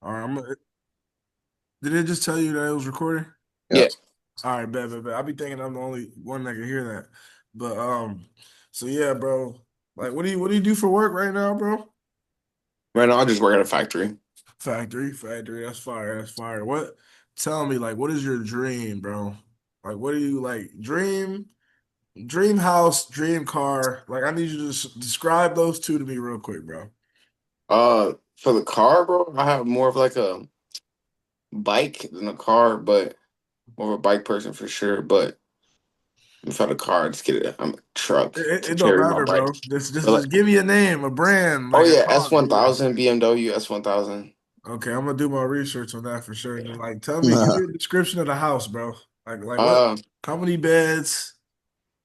All right, did it just tell you that it was recording? Yeah. Yeah. All right, bet. I be thinking I'm the only one that can hear that. But so yeah, bro. Like, what do you do for work right now, bro? Right now, I just work at a factory. Factory. That's fire. That's fire. What? Tell me, like, what is your dream, bro? Like, what do you like? Dream house, dream car. Like, I need you to describe those two to me real quick, bro. For the car, bro, I have more of like a bike than a car, but more of a bike person for sure. But if I had a car, I'd just get it. I'm a truck to It don't carry my matter, bike. bro. Just, But just, like, just give me a name, a brand, oh like a yeah, car. Yeah. S1000 BMW S1000. Okay, I'm gonna do my research on that for sure. Just like, tell me, give me a description of the house, bro. Like what? Uh, How many beds,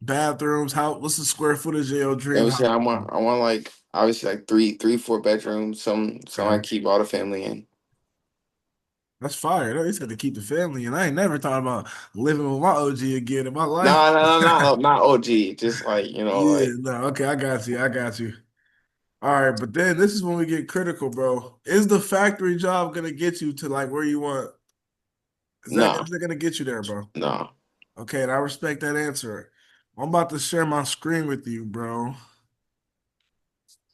bathrooms? What's the square footage of your let dream me see. house, I bro? want I want like obviously like three, 4 bedrooms. Some I Okay, keep all the family in. that's fire. Though. You said to keep the family, and I ain't never thought about living with my OG again in my life. No, no, no, not OG. Just like Yeah, like no, okay, I got you. I got you. All right, but then this is when we get critical, bro. Is the factory job gonna get you to like where you want? no, Is that gonna get you there, bro? no. Okay, and I respect that answer. I'm about to share my screen with you, bro.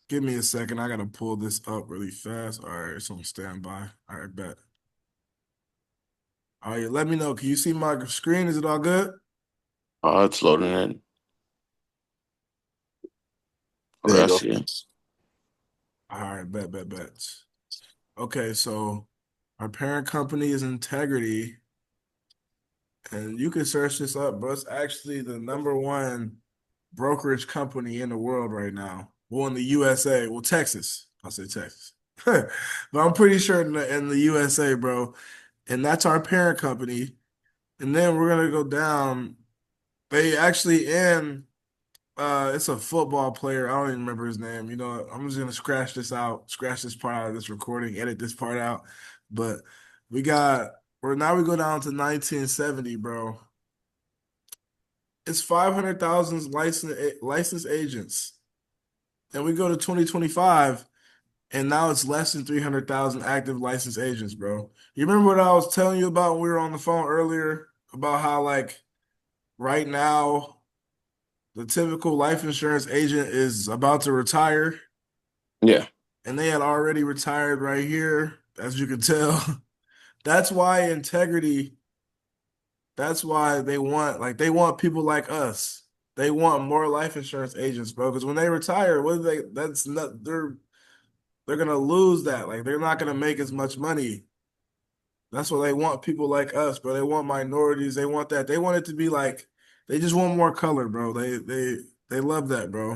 Give me a second. I gotta pull this up really fast. All right, it's on standby. All right, bet. All right, let me know. Can you see my screen? Is it all good? Oh, it's loading in. There Okay, you I go. see it. All right, bet. Okay, so our parent company is Integrity, and you can search this up, bro. It's actually the number one brokerage company in the world right now. Well, in the USA. Well, Texas. I'll say Texas. But I'm pretty sure in the USA, bro. And that's our parent company. And then we're gonna go down. They actually in it's a football player. I don't even remember his name. You know, I'm just gonna scratch this part out of this recording, edit this part out. But we got we go down to 1970, bro. It's 500,000 licensed agents. And we go to 2025, and now it's less than 300,000 active licensed agents, bro. You remember what I was telling you about when we were on the phone earlier about how like right now the typical life insurance agent is about to retire, Yeah. and they had already retired right here, as you can tell. That's why integrity, that's why they want people like us. They want more life insurance agents, bro. Because when they retire, what do they that's not they're gonna lose that. Like they're not gonna make as much money. That's why they want people like us, bro. They want minorities. They want that. They want it to be like they just want more color, bro. They love that, bro.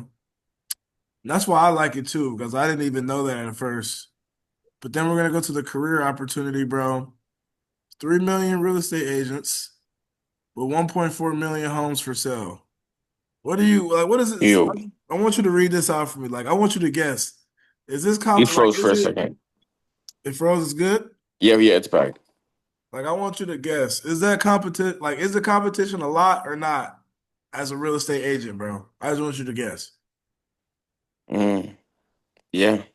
And that's why I like it too, because I didn't even know that at first. But then we're gonna go to the career opportunity, bro. 3 million real estate agents with 1.4 million homes for sale. What do you like? What is it? You I want you to read this out for me. Like, I want you to guess. Is this you comp like froze for is a it second. if Rose is good? Yeah, it's back. Like, I want you to guess. Is that competition like is the competition a lot or not as a real estate agent, bro? I just want you to guess. Mm, yeah,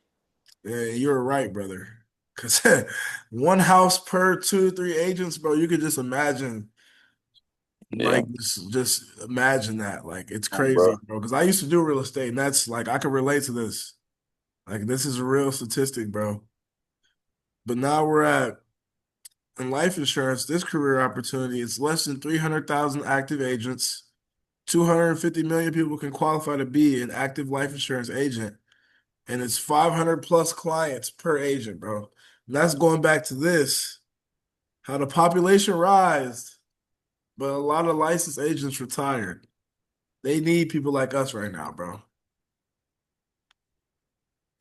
Yeah, you're right, brother. Cause one house per two, three agents, bro, you could just imagine. yeah. Like just imagine that. Like it's Bro. crazy, bro. Because I used to do real estate, and that's like I can relate to this. Like this is a real statistic, bro. But now we're at in life insurance, this career opportunity, it's less than 300,000 active agents. 250 million people can qualify to be an active life insurance agent, and it's 500 plus clients per agent, bro. And that's going back to this, how the population rise, but a lot of licensed agents retired. They need people like us right now, bro.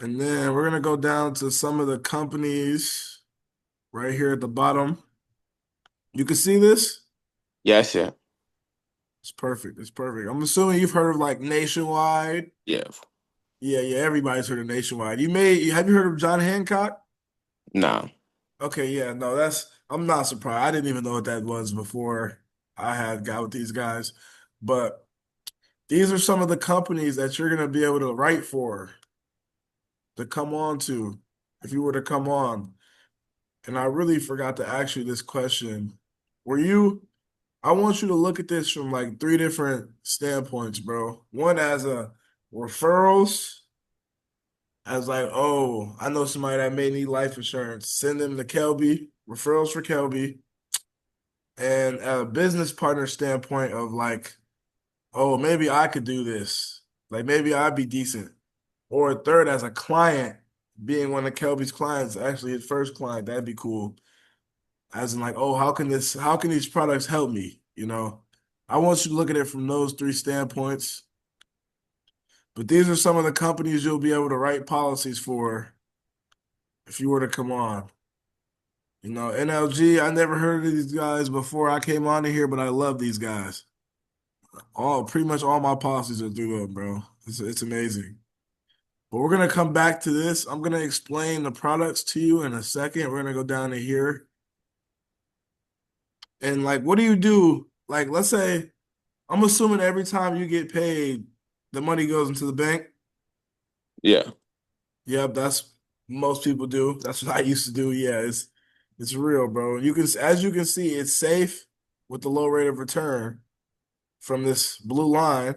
And then we're gonna go down to some of the companies right here at the bottom. You can see this? Yes, yeah. It's perfect. It's perfect. I'm assuming you've heard of like Nationwide. Yeah. Yeah, everybody's heard of Nationwide. Have you heard of John Hancock? No. Okay, yeah, no, I'm not surprised. I didn't even know what that was before I had got with these guys. But these are some of the companies that you're gonna be able to write for to come on to if you were to come on. and I really forgot to ask you this question. Were you, I want you to look at this from like three different standpoints, bro. One as a referrals, as like, oh, I know somebody that may need life insurance. Send them to Kelby, referrals for Kelby. And a business partner standpoint of like, oh, maybe I could do this. Like maybe I'd be decent. Or a third as a client, being one of Kelby's clients, actually his first client, that'd be cool. As in like, oh, how can these products help me? You know, I want you to look at it from those three standpoints. But these are some of the companies you'll be able to write policies for if you were to come on. You know, NLG, I never heard of these guys before I came on here, but I love these guys. Pretty much all my policies are through them, bro. It's amazing. But we're gonna come back to this. I'm gonna explain the products to you in a second. We're gonna go down to here. And like, what do you do? Like, let's say I'm assuming every time you get paid, the money goes into the bank. Yeah. Yep, that's most people do. That's what I used to do. Yeah, it's real, bro. You can, as you can see, it's safe with the low rate of return from this blue line.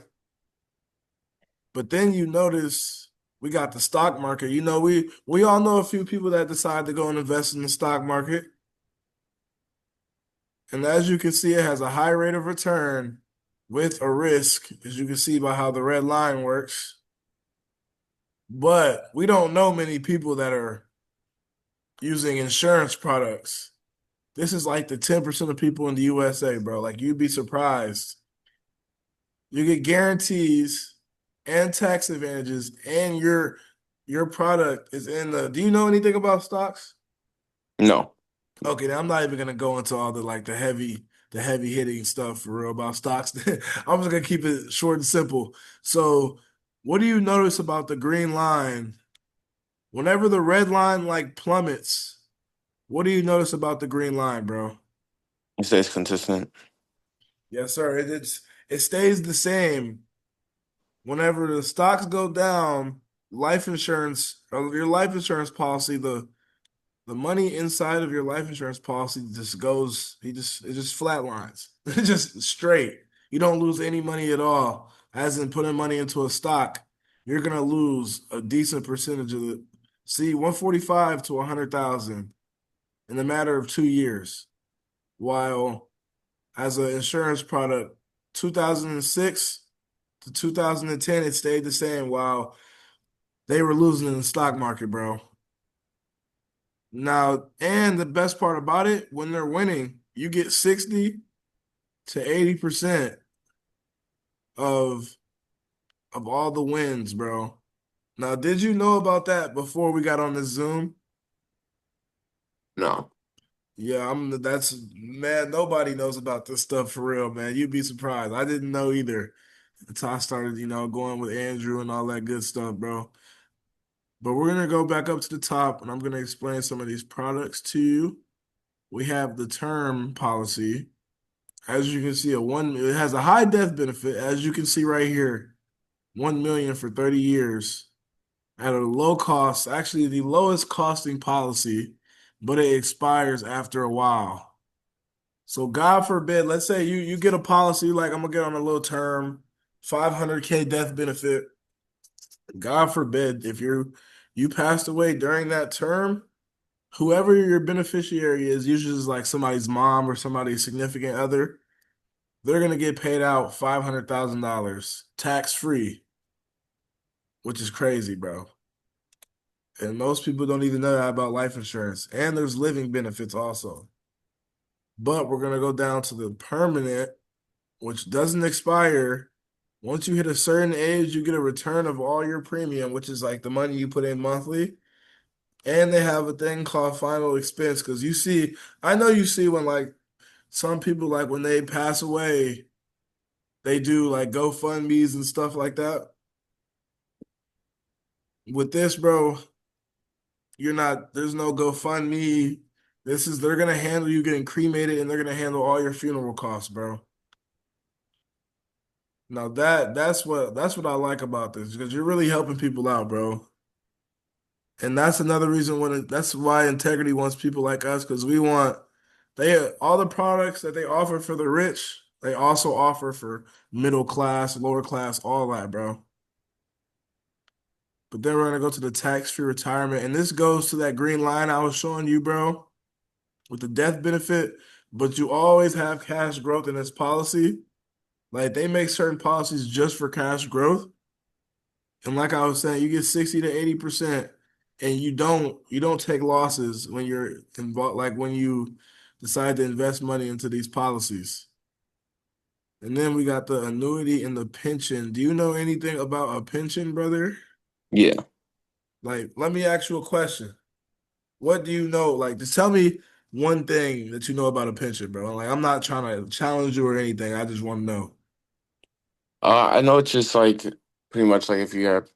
But then you notice we got the stock market. You know, we all know a few people that decide to go and invest in the stock market. And as you can see, it has a high rate of return with a risk, as you can see by how the red line works. But we don't know many people that are using insurance products. This is like the 10% of people in the USA, bro. Like you'd be surprised. You get guarantees and tax advantages, and your product is in the. Do you know anything about stocks? No. Okay, now I'm not even gonna go into all the like the heavy hitting stuff for real about stocks. I'm just gonna keep it short and simple. So, what do you notice about the green line? Whenever the red line like plummets, what do you notice about the green line, bro? It stays consistent. Yes, sir. It stays the same. Whenever the stocks go down, life insurance, or your life insurance policy, the money inside of your life insurance policy just goes, it just flatlines. It's just straight. You don't lose any money at all. As in putting money into a stock, you're gonna lose a decent percentage of it. See, 145 to 100,000 in a matter of 2 years. While as an insurance product, 2006 to 2010, it stayed the same while they were losing in the stock market, bro. Now, and the best part about it, when they're winning, you get 60 to 80% of all the wins, bro. Now, did you know about that before we got on this Zoom? No. Yeah, that's man, nobody knows about this stuff for real, man. You'd be surprised. I didn't know either until I started, going with Andrew and all that good stuff, bro. But we're gonna go back up to the top and I'm gonna explain some of these products to you. We have the term policy. As you can see, it has a high death benefit, as you can see right here, 1 million for 30 years at a low cost, actually the lowest costing policy, but it expires after a while. So God forbid, let's say you get a policy like I'm gonna get on a little term, 500K death benefit. God forbid if you passed away during that term, whoever your beneficiary is, usually is like somebody's mom or somebody's significant other, they're gonna get paid out $500,000 tax free, which is crazy, bro. And most people don't even know that about life insurance. And there's living benefits also. But we're gonna go down to the permanent, which doesn't expire. Once you hit a certain age, you get a return of all your premium, which is like the money you put in monthly. And they have a thing called final expense because I know you see when like some people like when they pass away, they do like GoFundMe's and stuff like that. With this, bro, there's no GoFundMe. They're gonna handle you getting cremated and they're gonna handle all your funeral costs, bro. Now that's what I like about this because you're really helping people out, bro. And that's another reason that's why Integrity wants people like us because we want they all the products that they offer for the rich, they also offer for middle class, lower class, all that, bro. But then we're gonna go to the tax-free retirement, and this goes to that green line I was showing you, bro, with the death benefit. But you always have cash growth in this policy. Like they make certain policies just for cash growth. And like I was saying, you get 60 to 80%, and you don't take losses when you're involved, like when you decide to invest money into these policies. And then we got the annuity and the pension. Do you know anything about a pension, brother? Yeah. Like, let me ask you a question. What do you know? Like, just tell me one thing that you know about a pension, bro. Like, I'm not trying to challenge you or anything. I just want to know. I know it's just like pretty much like if you have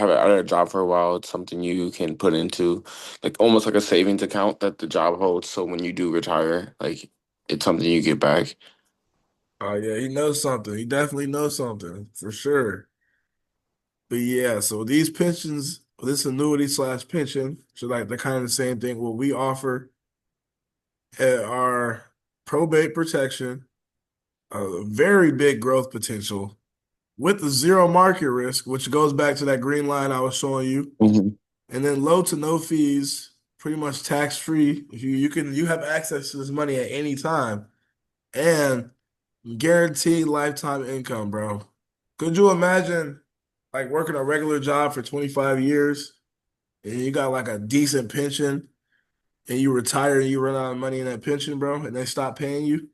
it out of a job for a while, it's something you can put into like almost like a savings account that the job holds. So when you do retire, like it's something you get back. Oh yeah, he knows something. He definitely knows something for sure. But yeah, so these pensions, this annuity slash pension, so like they're kind of the same thing. What we offer are probate protection, a very big growth potential with the zero market risk, which goes back to that green line I was showing you, Hmm. and then low to no fees, pretty much tax free. You have access to this money at any time, and guaranteed lifetime income, bro. Could you imagine like working a regular job for 25 years and you got like a decent pension and you retire and you run out of money in that pension, bro, and they stop paying you?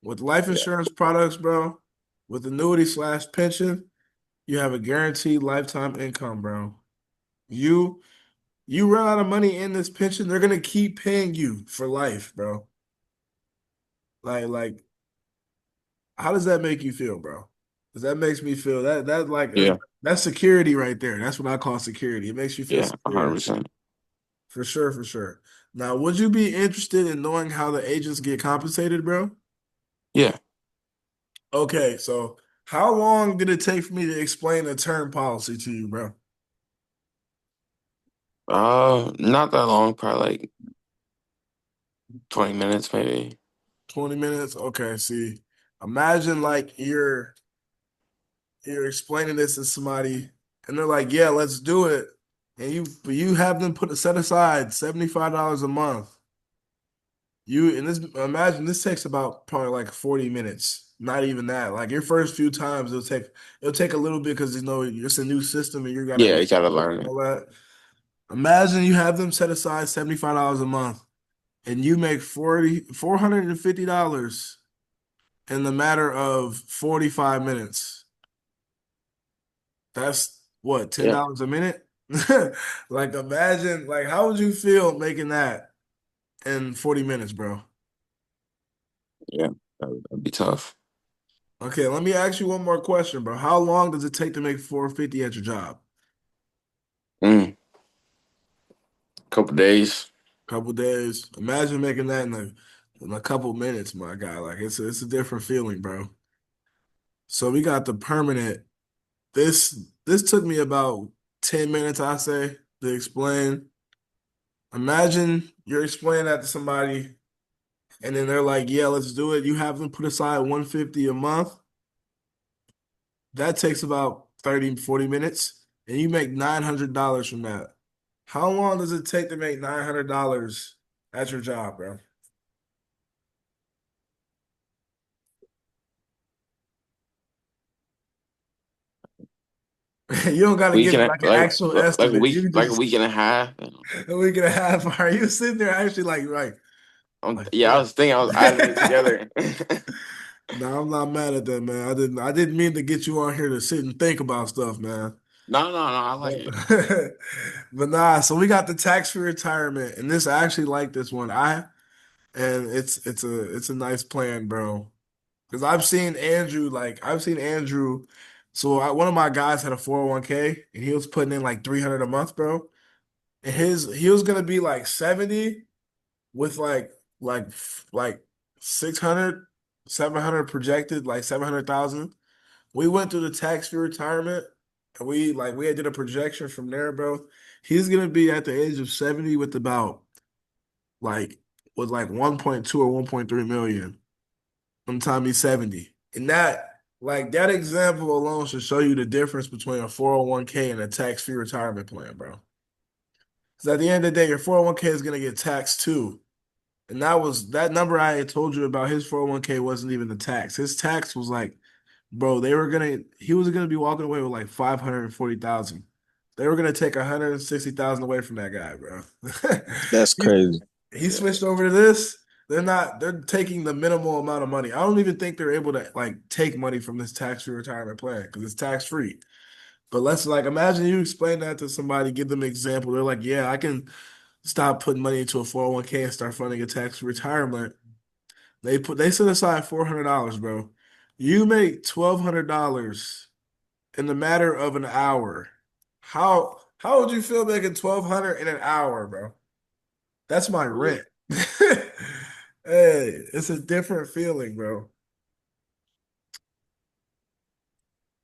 With life Yeah. insurance products, bro, with annuity slash pension, you have a guaranteed lifetime income, bro. You you run out of money in this pension, they're gonna keep paying you for life, bro. Like how does that make you feel, bro? Because that makes me feel that like Yeah. that's security right there. That's what I call security. It makes you feel Yeah. secure 100%. for sure, for sure. Now, would you be interested in knowing how the agents get compensated, bro? Yeah. Okay, so how long did it take for me to explain the term policy to you, bro? Not that long, probably like 20 minutes maybe. 20 minutes? Okay, see. Imagine like you're explaining this to somebody and they're like, "Yeah, let's do it." And you have them set aside $75 a month. You and this imagine this takes about probably like 40 minutes. Not even that. Like your first few times it'll take a little bit because it's a new system and you gotta Yeah, get you gotta it learn and it. all that. Imagine you have them set aside $75 a month and you make $450 in the matter of 45 minutes. That's what, Yeah. $10 a minute? Like imagine like how would you feel making that in 40 minutes, bro? Yeah. That'd be tough. Okay, let me ask you one more question, bro. How long does it take to make 450 at your job? Couple days. Couple days. Imagine making that in a couple minutes, my guy. Like it's a different feeling, bro. So we got the permanent. This took me about 10 minutes, I say, to explain. Imagine you're explaining that to somebody and then they're like, "Yeah, let's do it." You have them put aside 150 a month. That takes about 30, 40 minutes, and you make $900 from that. How long does it take to make $900 at your job, bro? You don't got to Week give and me a, like an actual like a estimate. week You can like a just week and a half. a week and a half. Are you sitting there actually like Yeah, I fuck? was thinking I was adding it together. No, I'm not mad at that, man. I didn't mean to get you on here to sit and think about stuff, man. No, no, no. I like But, it. but nah, so we got the tax-free retirement, and this I actually like this one. And it's a nice plan, bro. Because I've seen Andrew. So one of my guys had a 401k and he was putting in like 300 a month, bro. And he was gonna be like 70 with like like 600, 700 projected, like 700,000. We went through the tax-free retirement and we did a projection from there, bro. He's gonna be at the age of 70 with about like with like 1.2 or 1.3 million from the time he's 70. And that example alone should show you the difference between a 401k and a tax-free retirement plan, bro. Because at the end of the day, your 401k is gonna get taxed too. And that number I had told you about his 401k wasn't even the tax. His tax was like, bro, he was gonna be walking away with like 540,000. They were gonna take 160,000 away from that guy, bro. That's He, crazy. he Yeah. switched over to this. They're taking the minimal amount of money. I don't even think they're able to like take money from this tax-free retirement plan because it's tax-free. But let's like imagine you explain that to somebody, give them an example. They're like, yeah, I can stop putting money into a 401k and start funding a tax-free retirement. They set aside $400, bro. You make $1,200 in the matter of an hour. How would you feel making 1,200 in an hour, bro? That's my rent. Hey, it's a different feeling, bro.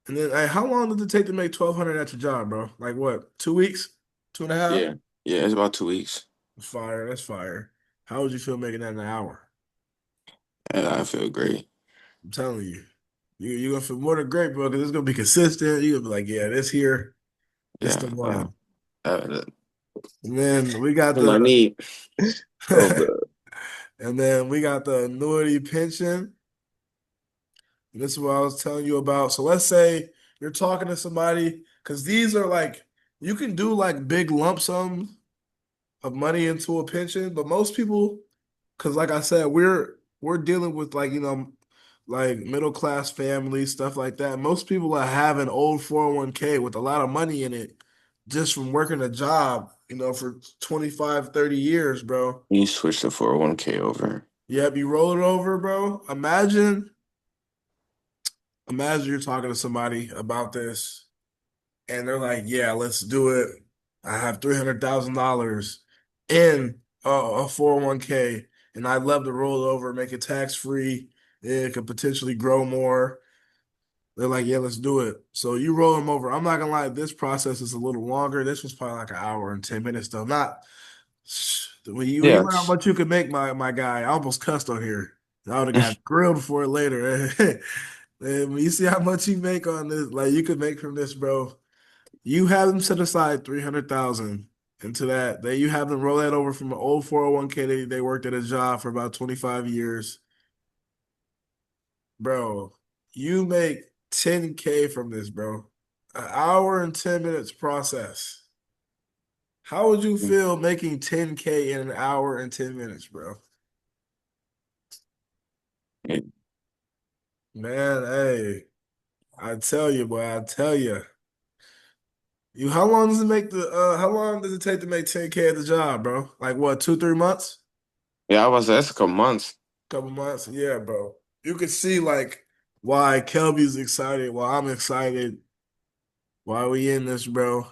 And then, hey, how long does it take to make 1,200 at your job, bro? Like what? 2 weeks? Two and a half? Yeah. Yeah, it's about 2 weeks. Fire. That's fire. How would you feel making that in an hour? And I feel great. I'm telling you. You're gonna feel more than great, bro, because it's gonna be consistent. You're gonna be like, yeah, this here, this the Yeah. one. That's And then we got what I the need. Oh, bro. and then we got the annuity pension. And this is what I was telling you about. So let's say you're talking to somebody, because these are like you can do like big lump sums of money into a pension, but most people, because like I said, we're dealing with like like middle class families, stuff like that. Most people that have an old 401k with a lot of money in it just from working a job, for 25, 30 years, bro. You switch the 401k over. Yep, you roll it over, bro. Imagine you're talking to somebody about this and they're like, yeah, let's do it. I have $300,000 in a 401k and I'd love to roll it over, make it tax free. It could potentially grow more. They're like, yeah, let's do it. So you roll them over. I'm not gonna lie, this process is a little longer. This was probably like an hour and 10 minutes though. Not when you Yeah. learn how much you can make, my guy. I almost cussed on here. I would have got grilled for it later. And when you see how much you make on this, like you could make from this, bro. You have them set aside 300,000 into that. Then you have them roll that over from an old 401k. They worked at a job for about 25 years. Bro, you make 10K from this, bro. An hour and 10 minutes process. How would you feel making 10K in an hour and 10 minutes, bro? Man, hey, I tell you, boy, I tell you. How long does it take to make 10K at the job, bro? Like what, 2, 3 months? Yeah, I was that's a couple months. Couple months? Yeah, bro. You could see like why Kelby's excited, why I'm excited, why we in this, bro.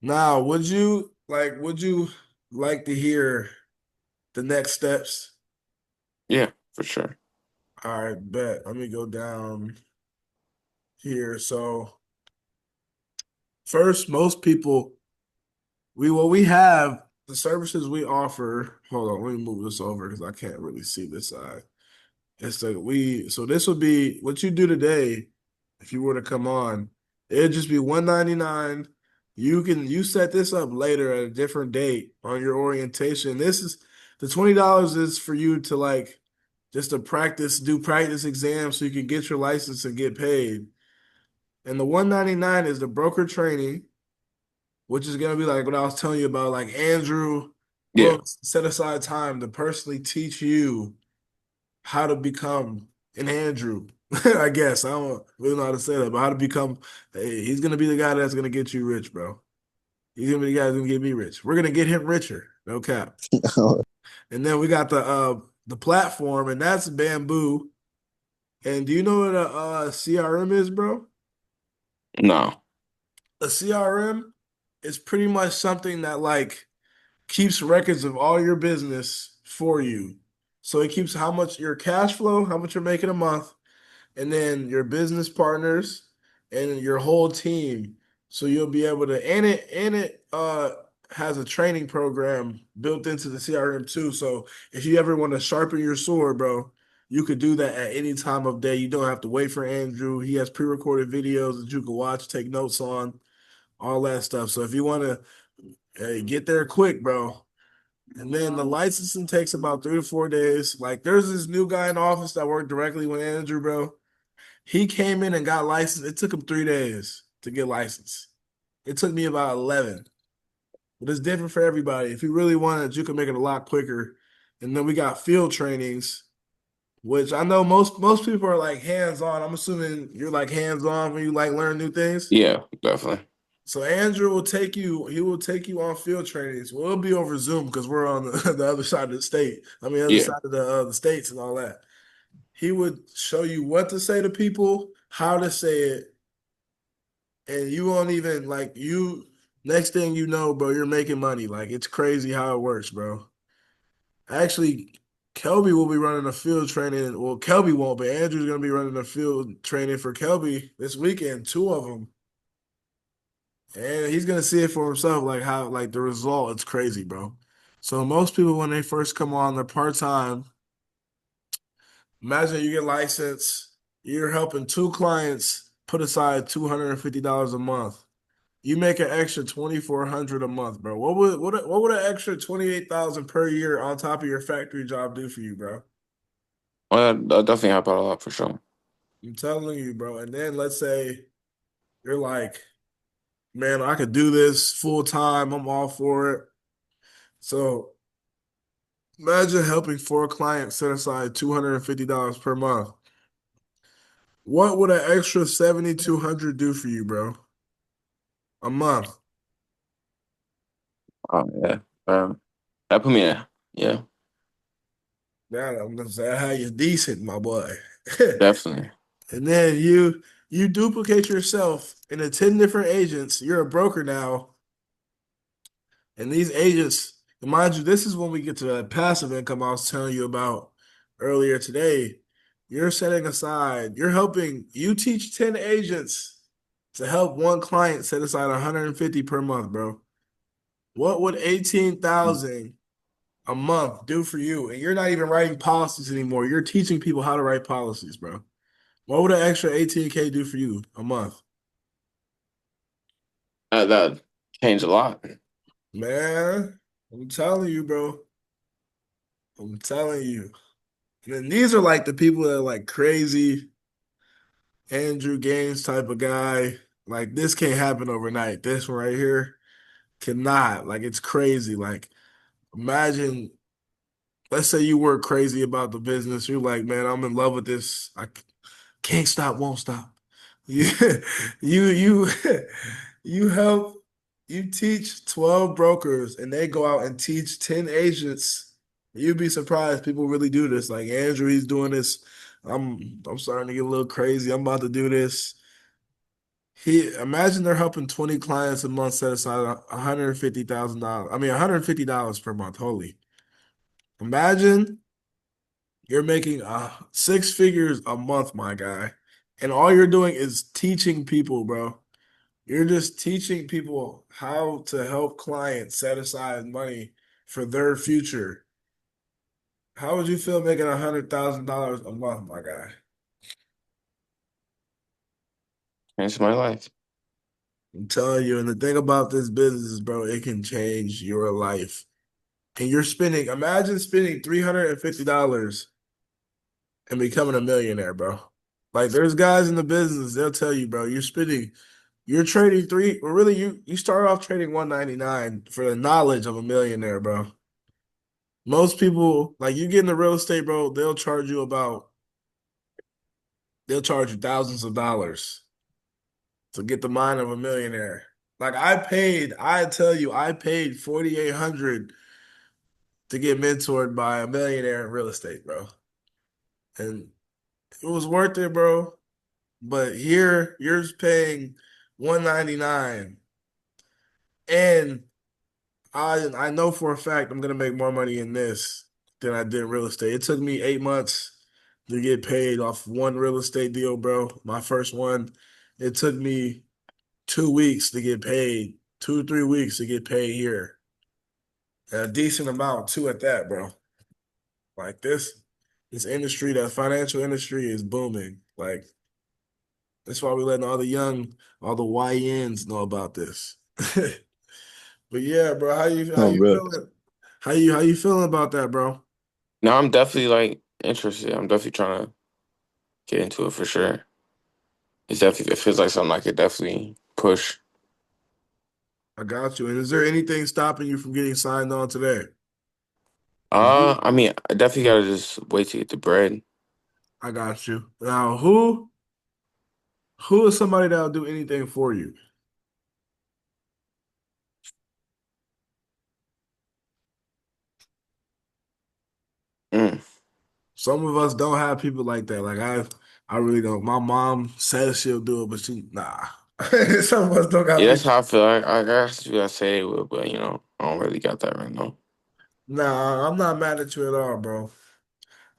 Now, would you like to hear the next steps? Yeah, for sure. All right, bet. Let me go down here. So first, most people, we have the services we offer. Hold on, let me move this over because I can't really see this side. It's like so this would be what you do today if you were to come on. It'd just be 199. You set this up later at a different date on your orientation. This is the $20 is for you to like just to do practice exams so you can get your license and get paid. And the 199 is the broker training, which is gonna be like what I was telling you about. Like Andrew Yeah. will set aside time to personally teach you how to become an Andrew. I guess I don't really know how to say that, but how to become. Hey, he's gonna be the guy that's gonna get you rich, bro. He's gonna be the guy that's gonna get me rich. We're gonna get him richer, no cap. And then we got the platform, and that's Bamboo. And do you know what a CRM is, bro? No. A CRM is pretty much something that like keeps records of all your business for you. So it keeps how much your cash flow, how much you're making a month, and then your business partners and your whole team. So you'll be able to, and it has a training program built into the CRM too. So if you ever want to sharpen your sword, bro, you could do that at any time of day. You don't have to wait for Andrew. He has pre-recorded videos that you can watch, take notes on, all that stuff. So if you want to get there quick, bro. And then the licensing takes about 3 to 4 days. Like there's this new guy in the office that worked directly with Andrew, bro. He came in and got licensed. It took him 3 days to get licensed. It took me about 11. But it's different for everybody. If you really wanted, you can make it a lot quicker. And then we got field trainings, which I know most people are like hands on. I'm assuming you're like hands on when you like learn new things. Yeah, definitely. So Andrew will take you, he will take you on field trainings. Well, it'll be over Zoom because we're on the other side of the state. I mean, other Yeah. side of the states and all that. He would show you what to say to people, how to say it, and you won't even like you. Next thing you know, bro, you're making money. Like it's crazy how it works, bro. Actually, Kelby will be running a field training. Well, Kelby won't, but Andrew's gonna be running a field training for Kelby this weekend, two of them. And he's gonna see it for himself, like how like the result. It's crazy, bro. So most people when they first come on, they're part-time. Imagine you get licensed, you're helping two clients put aside $250 a month. You make an extra 2,400 a month, bro. What would an extra 28,000 per year on top of your factory job do for you, bro? Well, that definitely help out a lot for sure. I'm telling you, bro. And then let's say you're like, man, I could do this full time. I'm all for it. So imagine helping four clients set aside $250 per month. What would an extra 7,200 do for you, bro? A month. Oh yeah. That put me in. Yeah, Man, I'm gonna say how you decent, my boy. definitely. And then you duplicate yourself into 10 different agents. You're a broker now. And these agents, and mind you, this is when we get to that passive income I was telling you about earlier today. You're setting aside, you're helping, you teach 10 agents to help one client set aside 150 per month, bro. What would 18,000 a month do for you? And you're not even writing policies anymore. You're teaching people how to write policies, bro. What would an extra 18K do for you a month? That changed a lot. Man, I'm telling you, bro. I'm telling you. And these are like the people that are like crazy Andrew Gaines type of guy. Like this can't happen overnight. This one right here cannot. Like it's crazy. Like imagine, let's say you were crazy about the business. You're like, man, I'm in love with this. I can't stop, won't stop. You, you, you help, you teach 12 brokers and they go out and teach 10 agents. You'd be surprised people really do this. Like Andrew, he's doing this. I'm starting to get a little crazy. I'm about to do this. He imagine they're helping 20 clients a month set aside $150,000. I mean $150 per month. Holy. Imagine you're making 6 figures a month, my guy. And all you're doing is teaching people, bro. You're just teaching people how to help clients set aside money for their future. How would you feel making $100,000 a month, my guy? Changed my life. I'm telling you, and the thing about this business is, bro, it can change your life. And you're spending, imagine spending $350 and becoming a millionaire, bro. Like there's guys in the business, they'll tell you, bro, you're trading three, well, really, you start off trading 199 for the knowledge of a millionaire, bro. Most people, like you get into real estate, bro, they'll charge you thousands of dollars to get the mind of a millionaire. Like I tell you, I paid 4,800 to get mentored by a millionaire in real estate, bro. And it was worth it, bro. But here you're paying 199, and I know for a fact I'm gonna make more money in this than I did in real estate. It took me 8 months to get paid off one real estate deal, bro. My first one. It took me 2 weeks to get paid, 2, 3 weeks to get paid here. And a decent amount too at that, bro. Like this industry, that financial industry is booming. Like that's why we letting all the YNs know about this. But yeah, bro, how Oh, you really? feeling? How you feeling about that, bro? No, I'm definitely like interested. I'm definitely trying to get into it for sure. It feels like something I could definitely push. I got you. And is there anything stopping you from getting signed on today? 'Cause I mean, I definitely gotta just wait to get the bread. I got you. Now, who is somebody that'll do anything for you? Mm. Some of us don't have people like that. I really don't. My mom says she'll do it, but nah. Some of us don't got Yeah, that's people. how I feel. I guess you gotta say it will, but I don't really got that right now. Nah, I'm not mad at you at all, bro.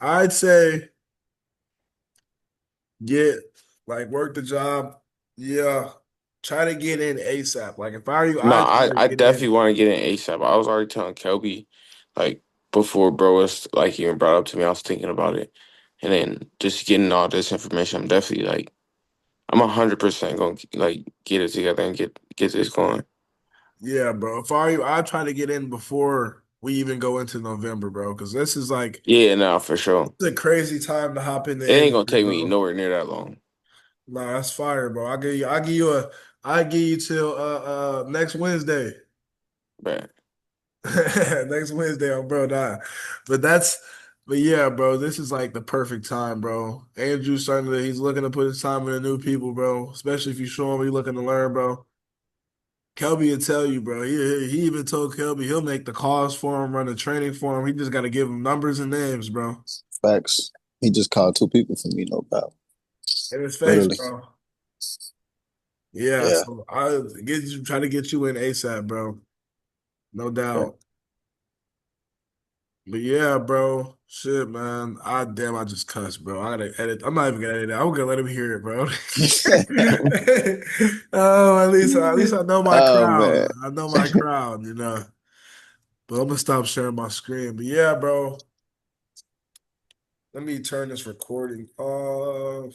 I'd say get work the job. Yeah. Try to get in ASAP. Like if I were you, No, I'd try to I get in. definitely want to get in ASAP. I was already telling Kelby, like before bro was like even brought up to me, I was thinking about it. And then just getting all this information, I'm definitely like I'm 100% gonna like get it together and get this going. Yeah, bro. If I were you, I'd try to get in before we even go into November, bro. Because this is Yeah, no, for sure. it's a crazy time to hop in the It ain't gonna industry, take me bro. nowhere near that long. Nah, that's fire, bro. I give you till next Wednesday. But Next Wednesday on bro die. But that's but yeah, bro, this is like the perfect time, bro. Andrew's starting to he's looking to put his time into new people, bro. Especially if you show him he's looking to learn, bro. Kelby will tell you, bro. He even told Kelby he'll make the calls for him, run the training for him. He just gotta give him numbers and names, bro. Facts. He just called two people for me, no doubt. In his face, Literally. bro. Yeah, Yeah. so I try to get you in ASAP, bro. No Yeah. doubt. But yeah, bro. Shit, man. I just cussed, bro. I gotta edit. I'm not even gonna edit it. I'm gonna let him hear it, bro. Oh, at least I know my Oh crowd. man. I know my crowd, you know. But I'm gonna stop sharing my screen. But yeah, bro. Let me turn this recording off.